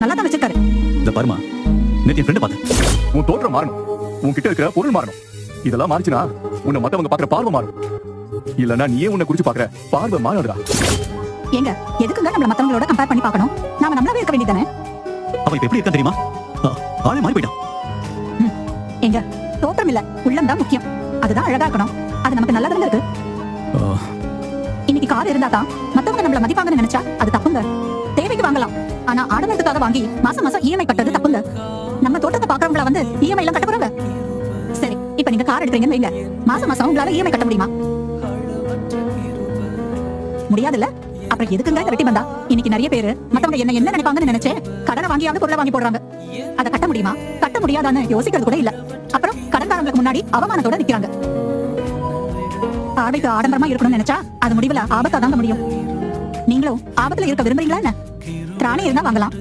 நல்லா தான் வச்சிருக்காரு. இந்த பாருமா, நேத்து என் ஃப்ரெண்ட் பார்த்தேன். உன் தோற்றம் மாறணும், உன்கிட்ட இருக்கிற பொருள் மாறணும். இதெல்லாம் மாறிச்சுனா உன்னை மத்தவங்க பாக்குற பார்வை மாறும். இல்லன்னா நீயே உன்னை குறிச்சு பாக்குற பார்வை மாறாதுடா. ஏங்க எதுக்குங்க நம்மள மத்தவங்களோட கம்பேர் பண்ணி பார்க்கணும்? நாம நம்மளாவே இருக்க வேண்டியதானே? அவன் இப்ப எப்படி இருக்கான் தெரியுமா? ஆளே மாறி போயிட்டான். ஏங்க தோற்றம் இல்ல, உள்ளம் தான் முக்கியம். அதுதான் அழகா இருக்கணும். அது நமக்கு நல்லதுல இருக்கு. இன்னைக்கு கார் இருந்தா தான் மத்தவங்க நம்மள மதிப்பாங்கன்னு நினைச்சா அது தப்புங்க. தேவைக்கு வாங்கலாம், ஆனா ஆடம்பரத்துக்காக வாங்கி மாசம் மாசம் இஎம்ஐ கட்டது தப்புங்க. நம்ம தோட்டத்தை பாக்குறவங்கள வந்து இஎம்ஐ எல்லாம் கட்ட போறாங்க. சரி, இப்ப நீங்க கார் எடுக்கிறீங்கன்னு வைங்க, மாசம் மாசம் உங்களால இஎம்ஐ கட்ட முடியுமா? முடியாதுல்ல. அப்புறம் எதுக்குங்க இந்த வெட்டி பந்தா? இன்னைக்கு நிறைய பேரு மத்தவங்க என்ன நினைப்பாங்கன்னு நினைச்சே கடனை வாங்கியாவது பொருளை வாங்கி போடுறாங்க. அதை கட்ட முடியுமா கட்ட முடியாதான்னு யோசிக்கிறது கூட இல்ல. அப்புறம் கடன்காரங்களுக்கு முன்னாடி அவமானத்தோட நிக்கிறாங்க. பார்வைக்கு ஆடம்பரமா இருக்கணும்னு நினைச்சா அது முடிவுல ஆபத்தா தாங்க முடியும். நீங்களும் ஆபத்துல இருக்க விரும்புறீங்களா என்ன? திராணி இருந்தா வாங்கலாம்,